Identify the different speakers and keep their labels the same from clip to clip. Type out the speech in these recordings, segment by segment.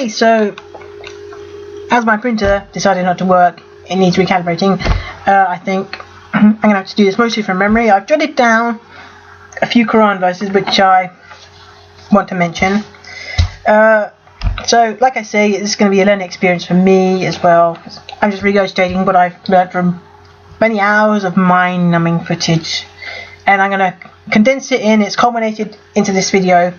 Speaker 1: Okay, so as my printer decided not to work, it needs recalibrating. I think I'm going to have to do this mostly from memory. I've jotted down a few Quran verses which I want to mention. So, like I say, this is going to be a learning experience for me as well. I'm just regurgitating what I've learned from many hours of mind-numbing footage, and I'm going to condense it in. It's culminated into this video,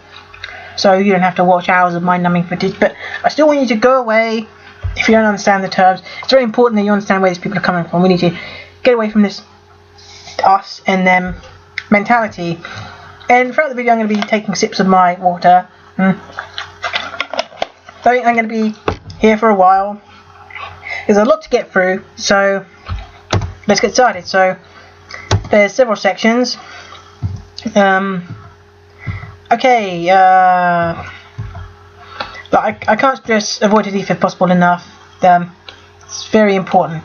Speaker 1: so you don't have to watch hours of mind-numbing footage. But I still want you to go away if you don't understand the terms. It's very important that you understand where these people are coming from. We need to get away from this us and them mentality. And throughout the video, I'm going to be taking sips of my water. So I'm going to be here for a while. There's a lot to get through, so let's get started. So there's several sections. Okay. But I can't stress avoided if possible enough. It's very important.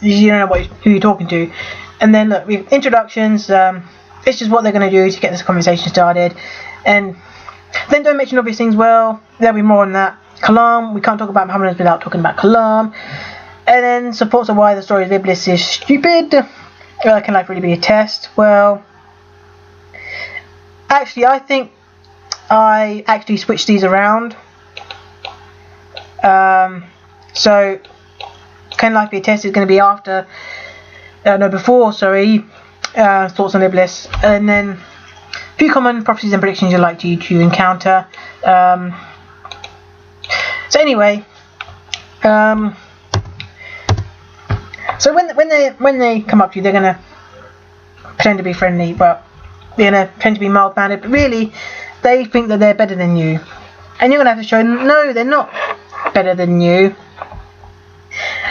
Speaker 1: You don't know who you're talking to. And then look, with introductions, it's just what they're going to do to get this conversation started. And then don't mention obvious things. Well, there'll be more on that. Kalam, we can't talk about Muhammadan without talking about Kalam. And then supports of why the story of Iblis is stupid. Can life really be a test? Well, actually, I think I actually switched these around. So, can life be a test is going to be after, before, thoughts on Iblis, and then a few common prophecies and predictions you'd like to encounter. So anyway, so when they come up to you, they're going to pretend to be friendly. Well, they're going to pretend to be mild-mannered, but really, they think that they're better than you, and you're going to have to show them, no, they're not better than you.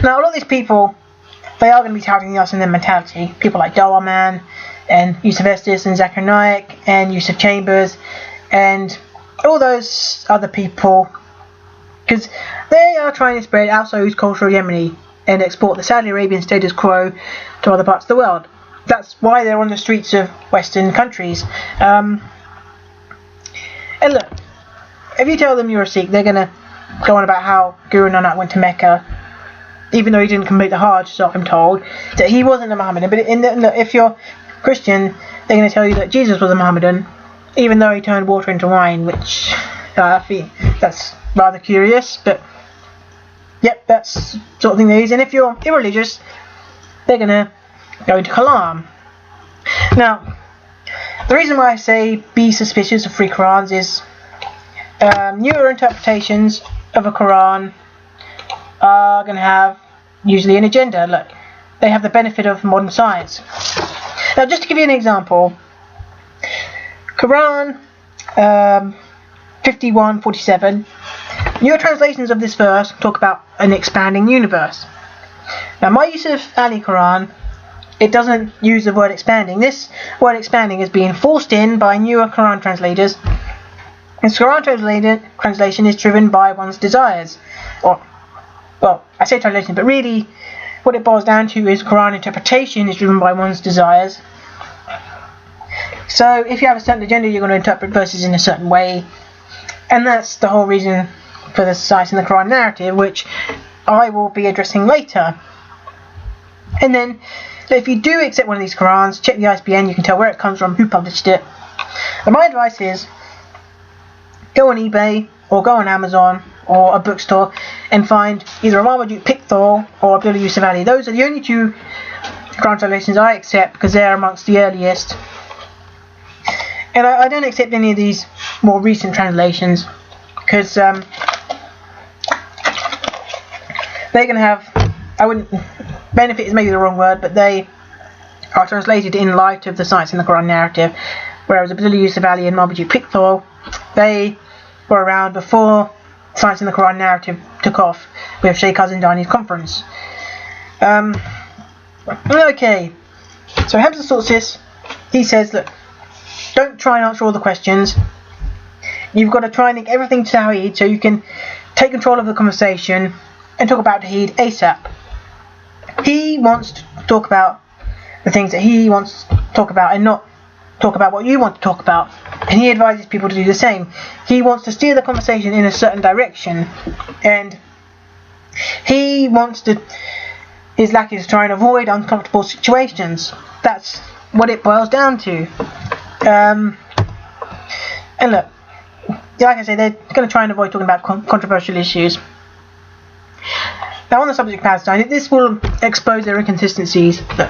Speaker 1: Now, a lot of these people, they are going to be touting us in their mentality. People like Dawah Man, and Yusuf Estes, and Zakir Naik, and Yusuf Chambers, and all those other people, because they are trying to spread Al Saud's cultural hegemony and export the Saudi Arabian status quo to other parts of the world. That's why they're on the streets of Western countries. And look, if you tell them you're a Sikh, they're going to go on about how Guru Nanak went to Mecca, even though he didn't complete the Hajj, so I'm told, that he wasn't a Muhammadan. But if you're Christian, they're going to tell you that Jesus was a Muhammadan, even though he turned water into wine, which I think that's rather curious. But yep, that's the sort of thing they use. And if you're irreligious, they're going to go into Kalam. Now, the reason why I say be suspicious of free Qurans is newer interpretations of a Quran are going to have usually an agenda. Look, they have the benefit of modern science. Now, just to give you an example, Quran 51:47, newer translations of this verse talk about an expanding universe. Now, my Yusuf Ali Quran, it doesn't use the word expanding. This word expanding is being forced in by newer Quran translators. This Quran translation is driven by one's desires. Well, I say translation, but really what it boils down to is Quran interpretation is driven by one's desires. So if you have a certain agenda, you're going to interpret verses in a certain way. And that's the whole reason for the science in the Quran narrative, which I will be addressing later. And then, if you do accept one of these Qurans, check the ISBN, you can tell where it comes from, who published it. And my advice is, go on eBay, or go on Amazon, or a bookstore, and find either a Marmaduke Pickthall or Abdullah Yusuf Ali. Those are the only two Quran translations I accept, because they're amongst the earliest. And I don't accept any of these more recent translations, because they're going to have, benefit is maybe the wrong word, but they are translated in light of the science in the Quran narrative, whereas Abdullah Yusuf Ali and Marmaduke Pickthall, they were around before science in the Quran narrative took off with Sheikh Azindani's conference. Okay, so Hamza Sorsis, he says, look, don't try and answer all the questions. You've got to try and link everything to Tawheed so you can take control of the conversation and talk about Tawheed ASAP. He wants to talk about the things that he wants to talk about and not talk about what you want to talk about, and he advises people to do the same. He wants to steer the conversation in a certain direction, and he wants to. His lackeys try and avoid uncomfortable situations. That's what it boils down to. And look, like I say, they're going to try and avoid talking about controversial issues. Now, on the subject of Palestine, this will expose their inconsistencies. Look,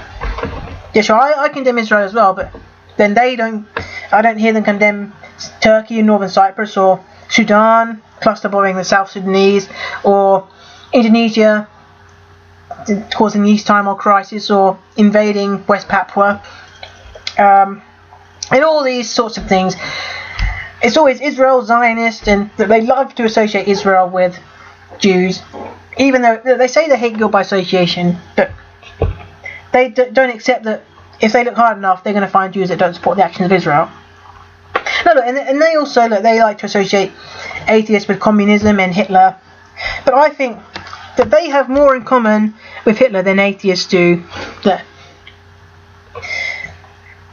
Speaker 1: yeah, sure, I condemn Israel as well, but then I don't hear them condemn Turkey and Northern Cyprus, or Sudan cluster bombing the South Sudanese, or Indonesia causing the East Timor crisis, or invading West Papua, and all these sorts of things. It's always Israel, Zionist, and they love to associate Israel with Jews, even though they say they hate guilt by association, but they don't accept that if they look hard enough, they're going to find Jews that don't support the actions of Israel. No, look, and they also they like to associate atheists with communism and Hitler, but I think that they have more in common with Hitler than atheists do.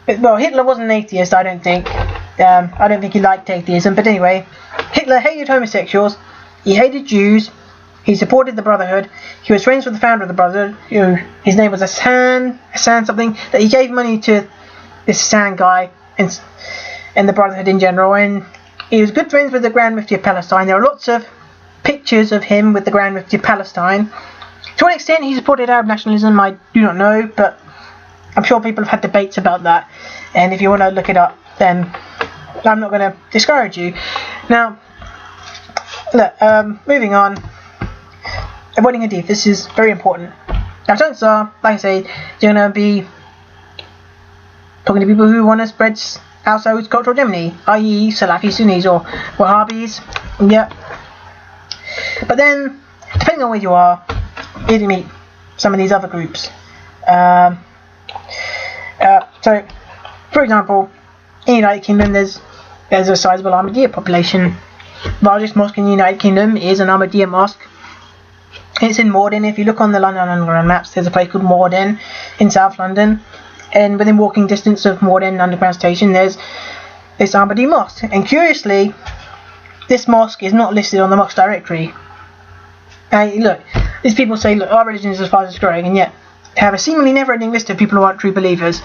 Speaker 1: Well, Hitler wasn't an atheist, I don't think. I don't think he liked atheism, but anyway, Hitler hated homosexuals, he hated Jews, he supported the Brotherhood, he was friends with the founder of the Brotherhood, his name was Hassan something, that he gave money to this Hassan guy and the Brotherhood in general, and he was good friends with the Grand Mufti of Palestine. There are lots of pictures of him with the Grand Mufti of Palestine. To what extent he supported Arab nationalism, I do not know, but I'm sure people have had debates about that, and if you want to look it up, then I'm not going to discourage you. Now, look, moving on, avoiding hadith, this is very important. Now, chances are, like I say, you're going to be talking to people who want to spread outside cultural hegemony, i.e. Salafi Sunnis or Wahhabis, yeah. But then, depending on where you are, you can meet some of these other groups. So, for example, in the United Kingdom, there's a sizable Ahmadiyya population. The largest mosque in the United Kingdom is an Ahmadiyya mosque. It's in Morden. If you look on the London Underground maps, there's a place called Morden in South London, and within walking distance of Morden Underground Station, there's this Ahmadiyya mosque. And curiously, this mosque is not listed on the mosque directory. Look, these people say, look, our religion is as far as it's growing, and yet they have a seemingly never-ending list of people who aren't true believers.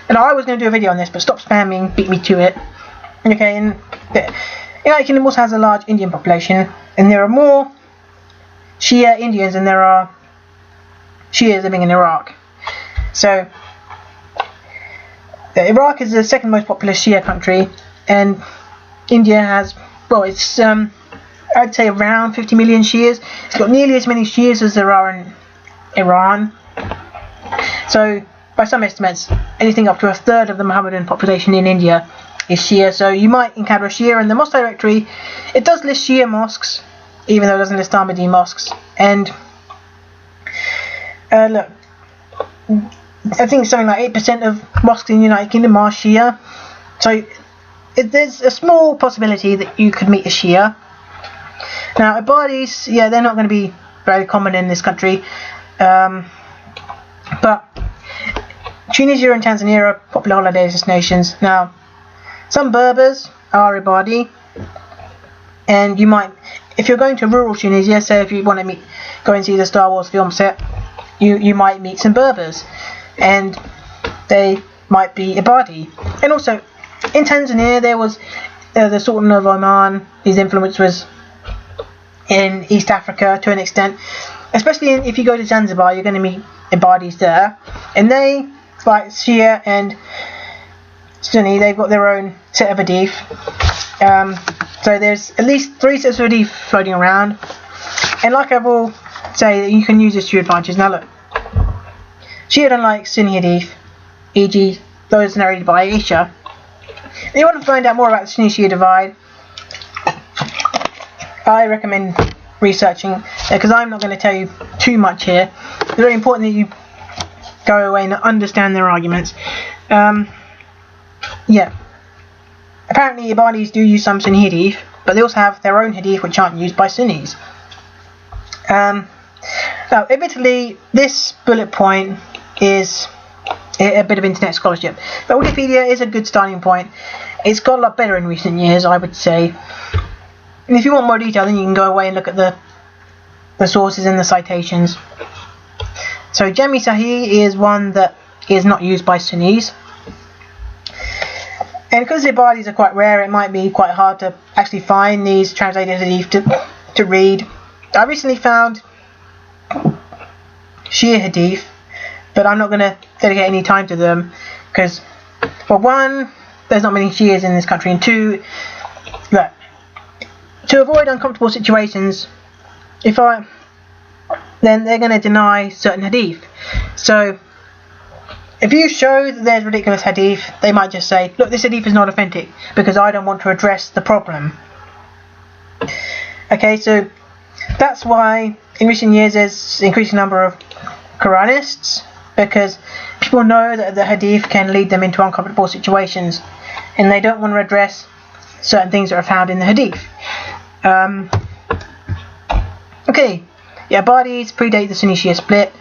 Speaker 1: And I was going to do a video on this, but stop spamming, beat me to it. Okay, and the United Kingdom also has a large Indian population, and there are more Shia Indians than there are Shias living in Iraq. So, Iraq is the second most populous Shia country, and India has, well, it's I'd say around 50 million Shias. It's got nearly as many Shias as there are in Iran. So, by some estimates, anything up to a third of the Muhammadan population in India is Shia. So you might encounter a Shia in the mosque directory. It does list Shia mosques, even though it doesn't list Ahmadi mosques. And look, I think something like 8% of mosques in the United Kingdom are Shia. So there's a small possibility that you could meet a Shia. Now, Ibadis, yeah, they're not going to be very common in this country. But Tunisia and Tanzania are popular holiday destinations. Now, some Berbers are Ibadi, and you might, if you're going to rural Tunisia, say if you want to go and see the Star Wars film set, you might meet some Berbers, and they might be Ibadi. And also, in Tanzania, there was the Sultan of Oman. His influence was in East Africa to an extent, especially if you go to Zanzibar, you're going to meet Ibadis there, and they, like Shia and Sunni, they've got their own set of hadith. So there's at least 3 sets of hadith floating around, and like I will say, you can use this to your advantage. Now look, Shia don't like Sunni hadith, e.g. those narrated by Aisha. If you want to find out more about the Sunni-Shia divide, I recommend researching, because I'm not going to tell you too much here. It's very important that you go away and understand their arguments. Yeah. Apparently Ibadis do use some Sunni hadith, but they also have their own hadith which aren't used by Sunnis. Now, admittedly, this bullet point is a bit of internet scholarship. But Wikipedia is a good starting point. It's got a lot better in recent years, I would say. And if you want more detail, then you can go away and look at the sources and the citations. So Jami Sahih is one that is not used by Sunnis. And because Ibadis are quite rare, it might be quite hard to actually find these translated hadith to read. I recently found Shia hadith, but I'm not going to dedicate any time to them because, well, one, there's not many Shias in this country, and two, look, to avoid uncomfortable situations, then they're going to deny certain hadith. So if you show that there's ridiculous hadith, they might just say, look, this hadith is not authentic because I don't want to address the problem. Okay, so that's why in recent years there's an increasing number of Quranists, because people know that the hadith can lead them into uncomfortable situations and they don't want to address certain things that are found in the hadith. Okay, yeah, Ibadis predate the Sunni Shia split.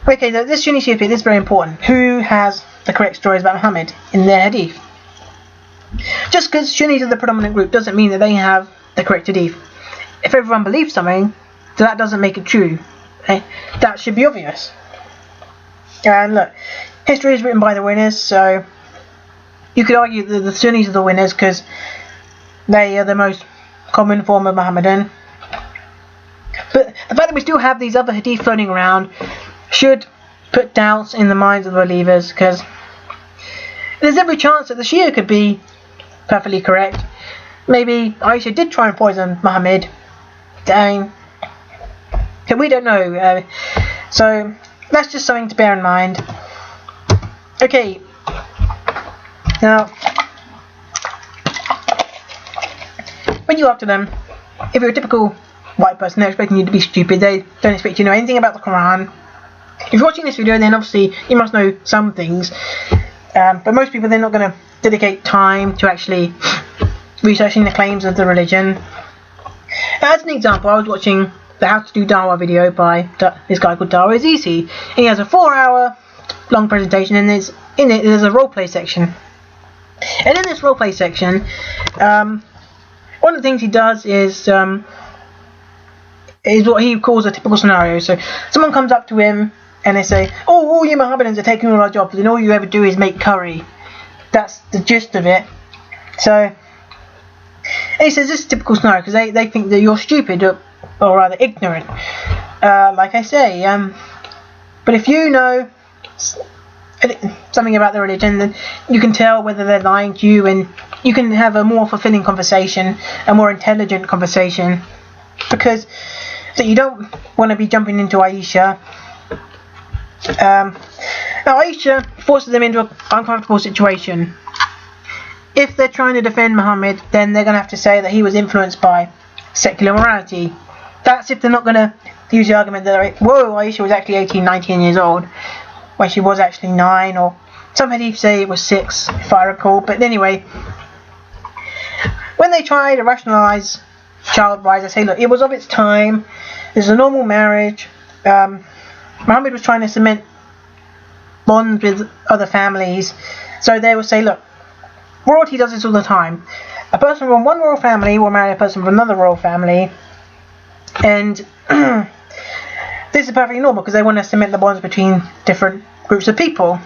Speaker 1: Okay, this Sunni Shia split is very important. Who has the correct stories about Muhammad in their hadith? Just because Sunnis are the predominant group doesn't mean that they have the correct hadith. If everyone believes something, that doesn't make it true. Okay? That should be obvious. And look, history is written by the winners, so you could argue that the Sunnis are the winners because they are the most common form of Muhammadan. But the fact that we still have these other hadith floating around should put doubts in the minds of the believers, because there's every chance that the Shia could be perfectly correct. Maybe Aisha did try and poison Muhammad. Dang. We don't know. So that's just something to bear in mind. Okay. Now, when you talk to them, if you're a typical white person, they're expecting you to be stupid. They don't expect you to know anything about the Quran. If you're watching this video, then obviously you must know some things. But most people, they're not going to dedicate time to actually researching the claims of the religion. As an example, I was watching the How to Do Dawah video by this guy called Dawah Azizi. He has a 4-hour long presentation, and in it there's a roleplay section. And in this roleplay section, one of the things he does is what he calls a typical scenario. So someone comes up to him and they say, oh, all you Mohammedans are taking all our jobs and all you ever do is make curry. That's the gist of it. So, and he says this is a typical scenario because they think that you're stupid or rather ignorant. Like I say, but if you know something about the religion, then you can tell whether they're lying to you, and you can have a more fulfilling conversation, a more intelligent conversation, because so you don't want to be jumping into Aisha. Now Aisha forces them into an uncomfortable situation. If they're trying to defend Muhammad, then they're going to have to say that he was influenced by secular morality. That's if they're not going to use the argument that, whoa, Aisha was actually 18, 19 years old, when she was actually 9, or some hadith say it was 6, if I recall. But anyway, when they try to rationalise child brides, they say, look, it was of its time, there's a normal marriage, Muhammad was trying to cement bonds with other families, so they will say, look, royalty does this all the time. A person from one royal family will marry a person from another royal family, and this is perfectly normal because they want to cement the bonds between different groups of people.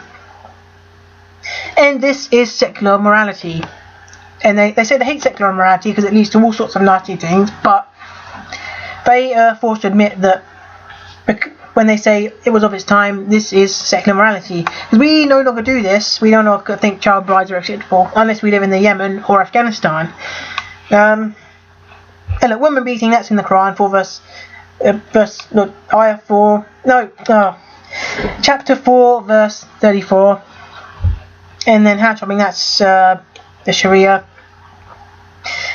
Speaker 1: And this is secular morality. And they say they hate secular morality because it leads to all sorts of nasty things, but they are forced to admit that when they say it was of its time, this is secular morality. Because we no longer do this. We no longer think child brides are acceptable unless we live in the Yemen or Afghanistan. And look, woman beating, that's in the Quran, chapter 4, verse 34. And then hand chopping, that's the Sharia.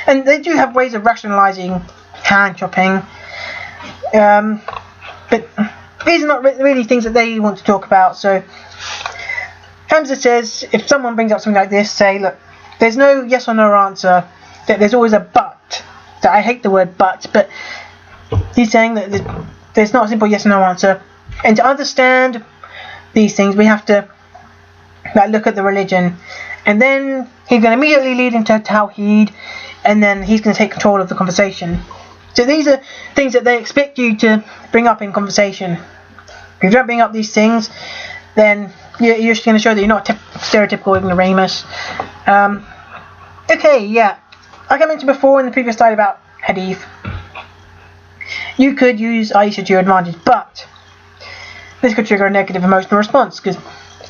Speaker 1: And they do have ways of rationalising hand chopping. But these are not really things that they want to talk about. So Hamza says, if someone brings up something like this, say, look, there's no yes or no answer. There's always a but. I hate the word but he's saying that It's not a simple yes or no answer. And to understand these things, we have to look at the religion. And then he's going to immediately lead into Tawheed, and then he's going to take control of the conversation. So these are things that they expect you to bring up in conversation. If you don't bring up these things, then you're just going to show that you're not stereotypical ignoramus. Okay, yeah. Like I mentioned before in the previous slide about hadith, you could use Aisha to your advantage, but this could trigger a negative emotional response, because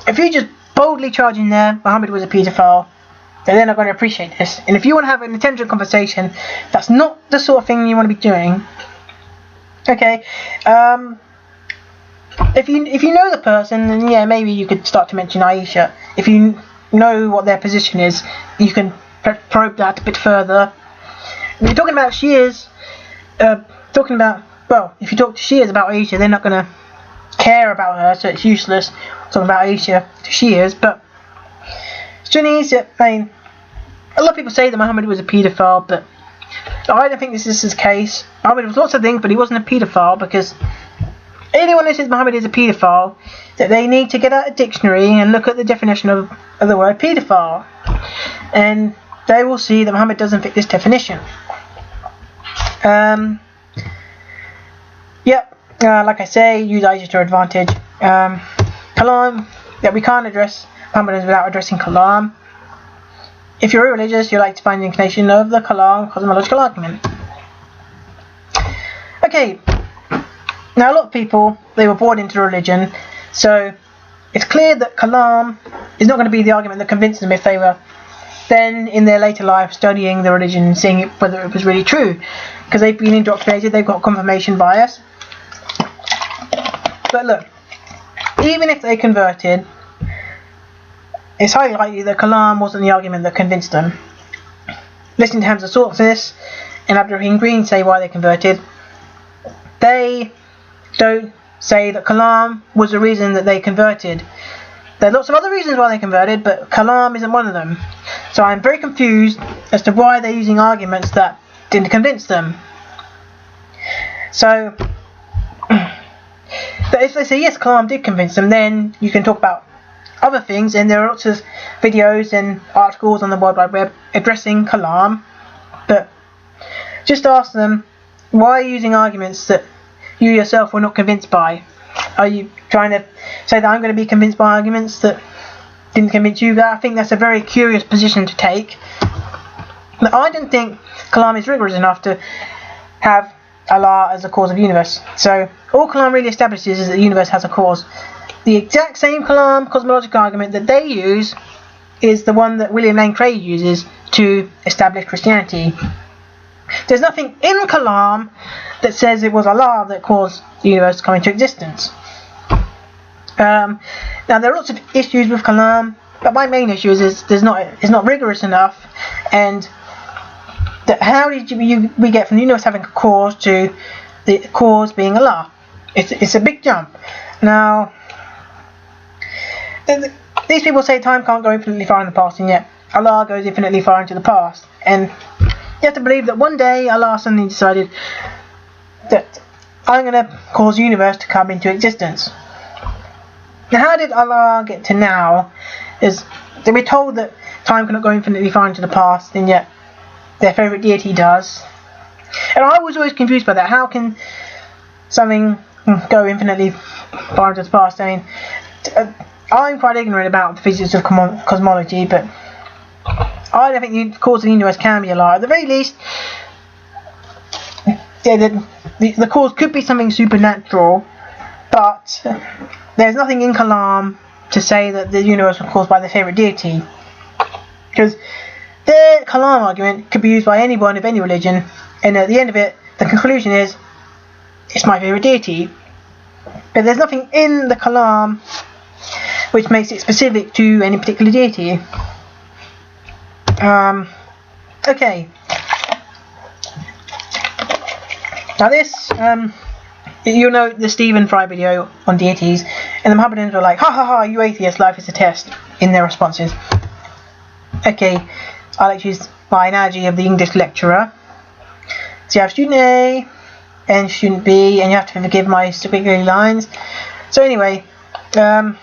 Speaker 1: if you just boldly charge in there, Muhammad was a paedophile, then they're not going to appreciate this. And if you want to have an intelligent conversation, that's not the sort of thing you want to be doing. Okay, if you know the person, then yeah, maybe you could start to mention Aisha. If you know what their position is, you can probe that a bit further. If you're talking about Shias, if you talk to Shias about Aisha, they're not going to care about her, so it's useless talking about Aisha to Shias. But Sunnis, I mean, a lot of people say that Muhammad was a paedophile, but I don't think this is his case. Muhammad was lots of things, but he wasn't a paedophile, because anyone who says Muhammad is a paedophile, that they need to get out a dictionary and look at the definition of the word paedophile, and they will see that Muhammad doesn't fit this definition. Like I say, use Aisha to your advantage. Kalam, that we can't address Muhammad without addressing Kalam. If you're religious, you like to find the inclination of the Kalam cosmological argument. Okay, now a lot of people, they were born into religion, so it's clear that Kalam is not going to be the argument that convinces them if they were then in their later life studying the religion and seeing whether it was really true, because they've been indoctrinated, they've got confirmation bias. But look, even if they converted, it's highly likely that Kalam wasn't the argument that convinced them. Listening to Hamza Sortis and Abdurrahim Green say why they converted, they don't say that Kalam was the reason that they converted. There are lots of other reasons why they converted, but Kalam isn't one of them. So I'm very confused as to why they're using arguments that didn't convince them. So, if they say yes, Kalam did convince them, then you can talk about other things, and there are lots of videos and articles on the World Wide Web addressing Kalam. But just ask them, why are you using arguments that you yourself were not convinced by? Are you trying to say that I'm going to be convinced by arguments that didn't convince you? I think that's a very curious position to take. But I don't think Kalam is rigorous enough to have Allah as the cause of the universe. So all Kalam really establishes is that the universe has a cause. The exact same Kalam cosmological argument that they use is the one that William Lane Craig uses to establish Christianity. There's nothing in Kalam that says it was Allah that caused the universe to come into existence. Now there are lots of issues with Kalam, but my main issue is it's not rigorous enough, and how did we get from the universe having a cause to the cause being Allah? It's a big jump. Now, these people say time can't go infinitely far in the past, and yet Allah goes infinitely far into the past. And you have to believe that one day Allah suddenly decided that I'm going to cause the universe to come into existence. Now, how did Allah get to now? Is that we're told that time cannot go infinitely far into the past, and yet their favourite deity does. And I was always confused by that. How can something go infinitely far into the past? I mean, I'm quite ignorant about the physics of cosmology, but I don't think the cause of the universe can be Allah. At the very least, the cause could be something supernatural, but there's nothing in Kalam to say that the universe was caused by their favourite deity. Because their Kalam argument could be used by anyone of any religion, and at the end of it, the conclusion is, it's my favourite deity. But there's nothing in the Kalam which makes it specific to any particular deity. Okay. Now this, you know the Stephen Fry video on deities, and the Muhammadans were like, ha ha ha, you atheist, life is a test, in their responses. Okay, I like to use my analogy of the English lecturer. So you have student A, and shouldn't be, and you have to forgive my squiggly lines. So anyway, the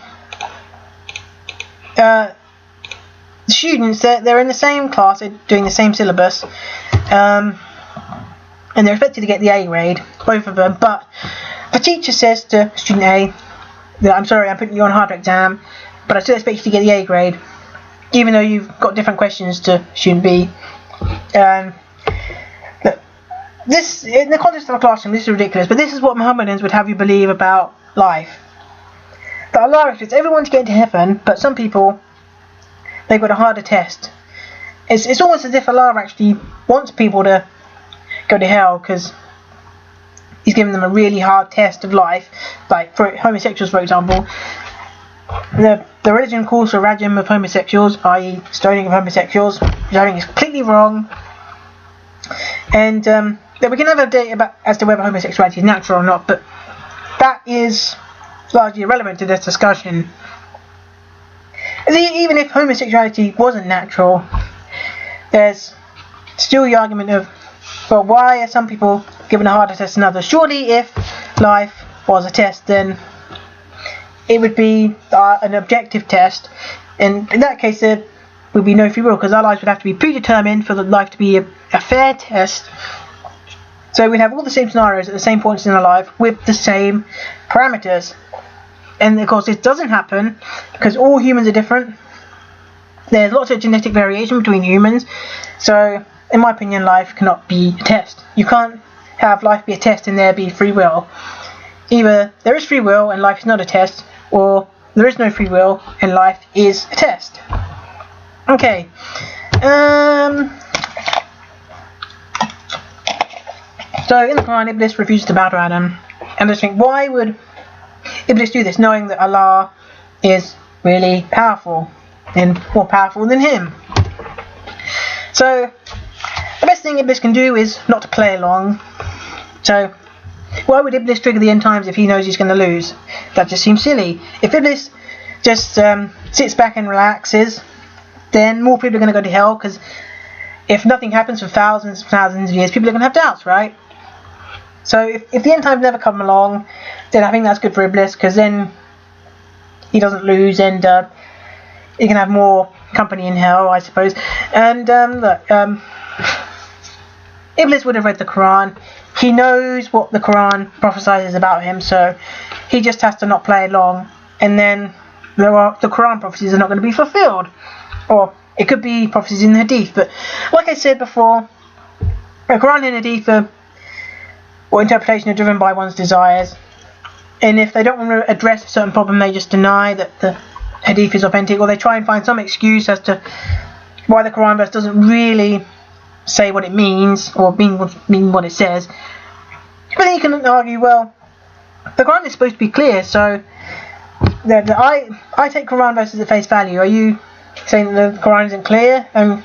Speaker 1: students, they're in the same class, they're doing the same syllabus, and they're expected to get the A grade, both of them, but the teacher says to student A that, I'm sorry, I'm putting you on a harder exam, but I still expect you to get the A grade, even though you've got different questions to student B. Look, this, in the context of a classroom, this is ridiculous, but this is what Muhammadans would have you believe about life. That Allah expects everyone to get into heaven, but some people, they've got a harder test. It's almost as if Allah actually wants people to go to hell because He's given them a really hard test of life, like for homosexuals, for example. The religion calls for rajam of homosexuals, i.e. stoning of homosexuals, which I think is completely wrong. And we can have a debate about as to whether homosexuality is natural or not, but that is largely irrelevant to this discussion. Even if homosexuality wasn't natural, there's still the argument of, well, why are some people given a harder test than others? Surely if life was a test, then it would be an objective test, and in that case there would be no free will, because our lives would have to be predetermined for the life to be a fair test. So we'd have all the same scenarios at the same points in our life with the same parameters. And of course this doesn't happen because all humans are different. There's lots of genetic variation between humans. So in my opinion, life cannot be a test. You can't have life be a test and there be free will. Either there is free will and life is not a test, or there is no free will and life is a test. Okay. So in the Quran, Iblis refuses to bow to Adam. And I just think, why would Iblis do this, knowing that Allah is really powerful and more powerful than him? So the best thing Iblis can do is not to play along. So why would Iblis trigger the end times if he knows he's going to lose? That just seems silly. If Iblis just sits back and relaxes, then more people are going to go to hell, because if nothing happens for thousands and thousands of years, people are going to have doubts, right? So if the end times never come along, then I think that's good for Iblis, because then he doesn't lose, and he can have more company in hell, I suppose. And Iblis would have read the Quran. He knows what the Quran prophesies about him, so he just has to not play along, and then the Quran prophecies are not going to be fulfilled. Or it could be prophecies in the Hadith, but like I said before, the Quran and Hadith or interpretation are driven by one's desires, and if they don't want to address a certain problem, they just deny that the Hadith is authentic, or they try and find some excuse as to why the Quran verse doesn't really say what it means, or mean what it says. But then you can argue, well, the Quran is supposed to be clear, so I take Quran verses at face value. Are you saying that the Quran isn't clear? And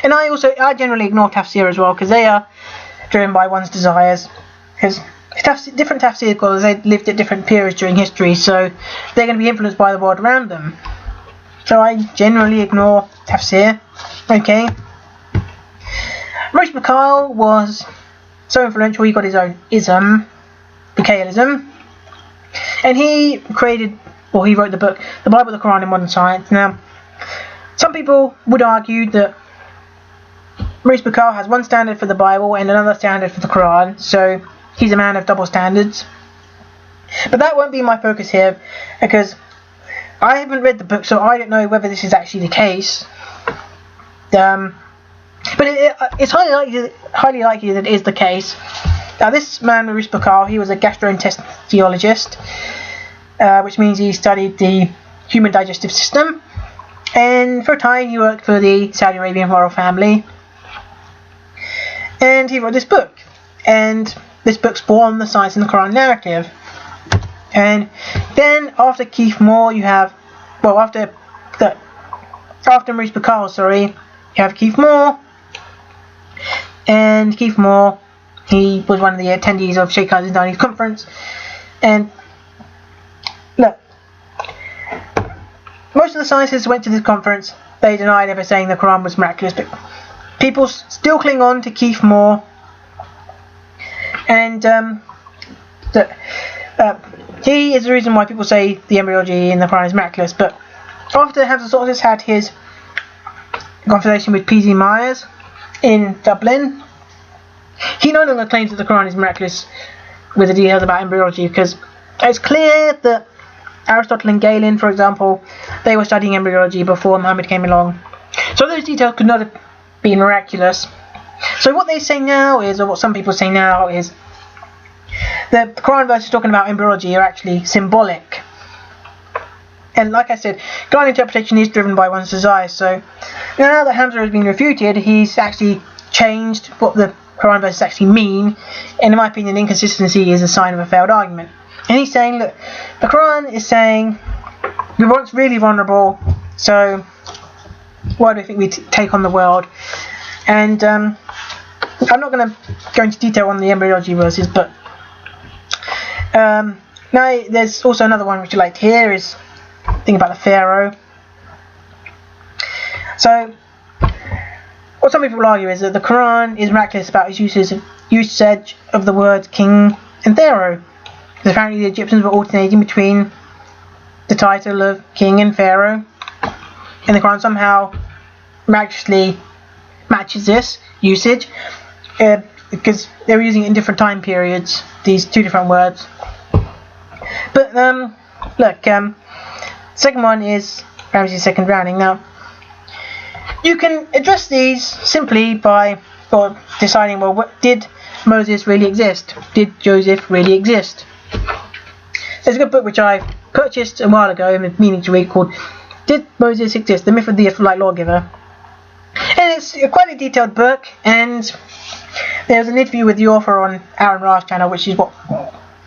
Speaker 1: I generally ignore tafsir as well, because they are driven by one's desires. Because different tafsir scholars, they lived at different periods during history, so they're going to be influenced by the world around them. So I generally ignore tafsir. Okay. Maurice Bucaille was so influential, he got his own ism, Bucailleism, and he wrote the book, The Bible, the Quran, and Modern Science. Now, some people would argue that Maurice Bucaille has one standard for the Bible and another standard for the Quran, so he's a man of double standards. But that won't be my focus here, because I haven't read the book, so I don't know whether this is actually the case. But it's highly likely that it is the case. Now, this man, Maurice Bucaille, he was a gastrointestinologist, which means he studied the human digestive system, and for a time he worked for the Saudi Arabian royal family, and he wrote this book, and this book spawned the Science in the Quran narrative. And then after Keith Moore, after Maurice Bucaille, you have Keith Moore. And Keith Moore, he was one of the attendees of Sheikh Al-Zindani's conference. And look, most of the scientists who went to this conference, they denied ever saying the Quran was miraculous, but people still cling on to Keith Moore And he is the reason why people say the embryology in the Quran is miraculous. But after Hamza Sortis had his conversation with P.Z. Myers in Dublin, he no longer claims that the Quran is miraculous with the details about embryology, because it's clear that Aristotle and Galen, for example, they were studying embryology before Muhammad came along. So those details could not have been miraculous. So what they say now is, or what some people say now is, the Quran verses talking about embryology are actually symbolic. And like I said, Quran interpretation is driven by one's desires. So now that Hamza has been refuted, he's actually changed what the Quran verses actually mean. And in my opinion, inconsistency is a sign of a failed argument. And he's saying that the Quran is saying we were once really vulnerable, so why do we think we take on the world? And I'm not going to go into detail on the embryology verses, but now there's also another one which I'd like to hear is thing about the Pharaoh. So what some people argue is that the Quran is miraculous about its usage of the words king and Pharaoh. Because apparently the Egyptians were alternating between the title of king and Pharaoh. And the Quran somehow miraculously matches this usage, because they were using it in different time periods, these two different words. But look, second one is Ramses' second drowning. Now, you can address these simply by deciding, well, did Moses really exist? Did Joseph really exist? There's a good book which I purchased a while ago and meaning to read called Did Moses Exist? The Myth of the Israelite Lawgiver. And it's quite a detailed book, and there's an interview with the author on Aaron Ra's channel, which is what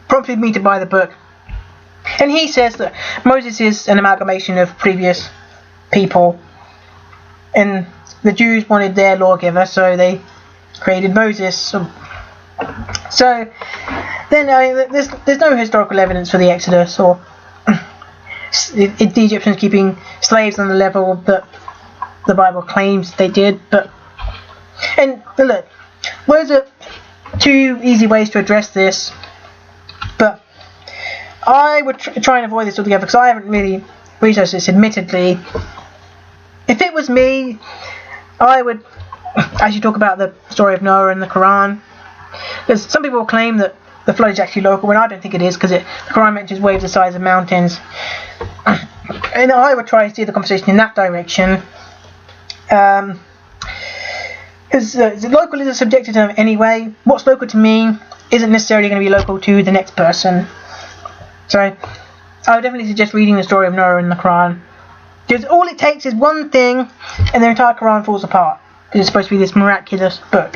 Speaker 1: prompted me to buy the book. And he says that Moses is an amalgamation of previous people, and the Jews wanted their lawgiver, so they created Moses. So then there's no historical evidence for the Exodus or the Egyptians keeping slaves on the level that the Bible claims they did. And look, those are two easy ways to address this, but I would try and avoid this altogether because I haven't really researched this, admittedly. If it was me, I would actually talk about the story of Noah in the Quran, because some people claim that the flood is actually local, when I don't think it is, because the Quran mentions waves the size of mountains. And I would try to steer the conversation in that direction. Because local is a subjective term anyway. What's local to me isn't necessarily going to be local to the next person. So I would definitely suggest reading the story of Noah in the Quran, because all it takes is one thing and the entire Quran falls apart, because it's supposed to be this miraculous book.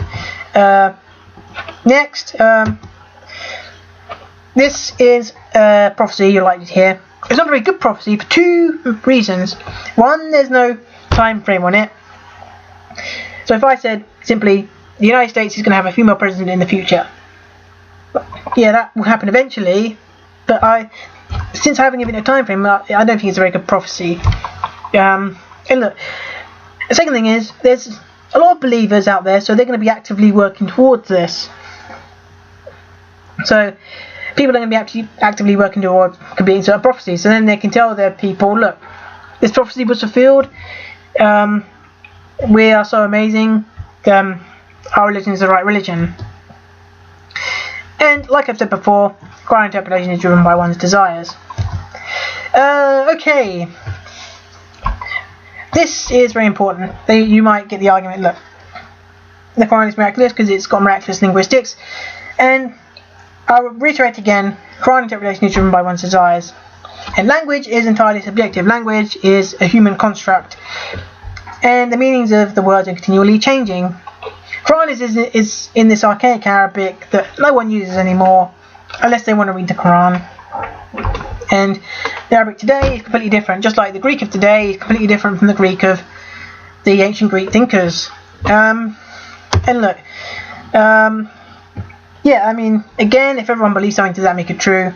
Speaker 1: Next, this is a prophecy you're likely to hear. It's not a very good prophecy for two reasons. One, there's no time frame on it. So if I said simply, the United States is going to have a female president in the future, yeah, that will happen eventually, but since I haven't given it a time frame, I don't think it's a very good prophecy. And look, the second thing is, there's a lot of believers out there, so they're going to be actively working towards this. So people are going to be actively working towards completing certain prophecies, so then they can tell their people, look, this prophecy was fulfilled, we are so amazing, our religion is the right religion. And like I've said before, Quran interpretation is driven by one's desires. Okay, this is very important. You might get the argument, look, the Quran is miraculous because it's got miraculous linguistics, and I'll reiterate again, Quran interpretation is driven by one's desires. And language is entirely subjective. Language is a human construct, and the meanings of the words are continually changing. Quran is in this archaic Arabic that no one uses anymore, unless they want to read the Quran. And the Arabic today is completely different, just like the Greek of today is completely different from the Greek of the ancient Greek thinkers. And look, yeah, I mean, again, if everyone believes something, does that make it true?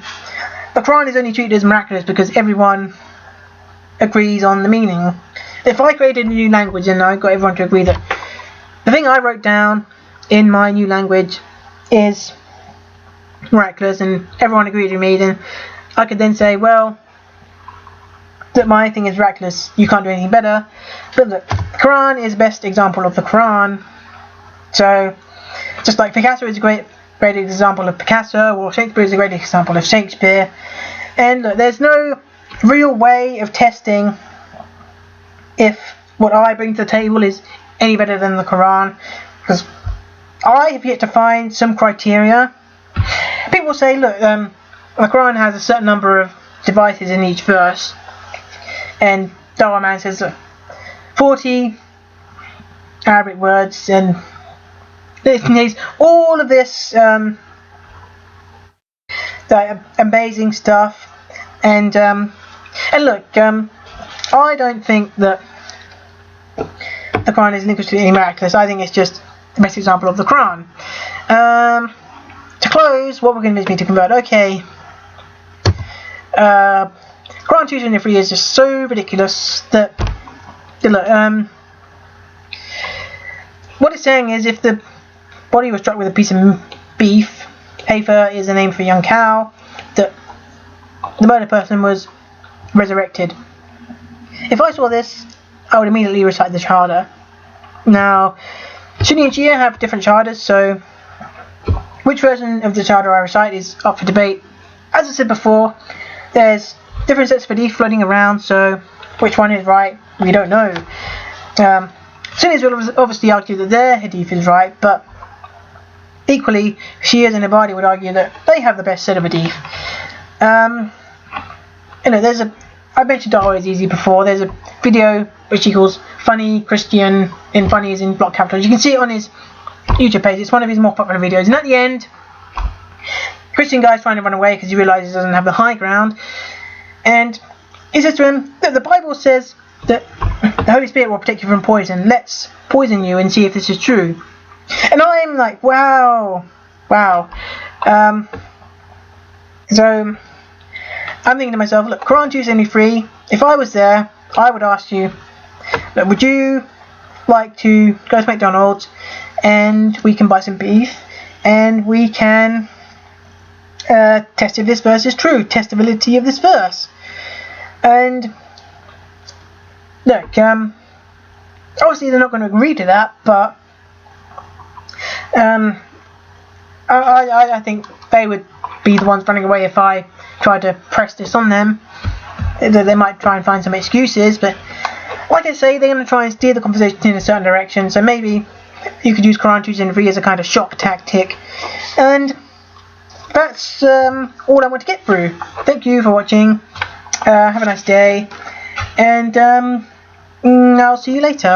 Speaker 1: The Quran is only treated as miraculous because everyone agrees on the meaning. If I created a new language and I got everyone to agree that the thing I wrote down in my new language is miraculous and everyone agreed with me, then I could then say, well, that my thing is miraculous, you can't do anything better. But look, the Quran is the best example of the Quran. So, just like Picasso is a great example of Picasso, or Shakespeare is a great example of Shakespeare. And look, there's no real way of testing if what I bring to the table is any better than the Quran, because I have yet to find some criteria. People say, look, the Quran has a certain number of devices in each verse, and Dawah Man says 40 Arabic words, and it needs all of this amazing stuff. And look, I don't think that the Quran is linguistically miraculous. I think it's just the best example of the Quran. To close, what we're going to do is to convert. Okay, Quran 2:23 is just so ridiculous that look, what it's saying is, if the body was struck with a piece of beef, heifer is a name for a young cow, that the murdered person was resurrected. If I saw this, I would immediately recite the Shahada. Now, Sunni and Shia have different Shahadas, so which version of the Shahada I recite is up for debate. As I said before, there's different sets of hadith floating around, so which one is right, we don't know. Sunnis will obviously argue that their hadith is right, but equally, Shias and Ibadi would argue that they have the best set of hadith. I mentioned Dawah is easy before. There's a video which he calls Funny Christian, in funny is in block capitals. You can see it on his YouTube page. It's one of his more popular videos. And at the end, Christian guy's trying to run away because he realizes he doesn't have the high ground. And he says to him that the Bible says that the Holy Spirit will protect you from poison. Let's poison you and see if this is true. And I'm like, wow. So I'm thinking to myself, look, Quran 2:73, if I was there, I would ask you, look, would you like to go to McDonald's and we can buy some beef and we can test if this verse is true, testability of this verse. And look, obviously they're not going to agree to that, but I think they would be the ones running away if I tried to press this on them. They might try and find some excuses, but like I say, they're going to try and steer the conversation in a certain direction, so maybe you could use Quran 2:73 as a kind of shock tactic. And that's all I want to get through. Thank you for watching. Have a nice day, and I'll see you later.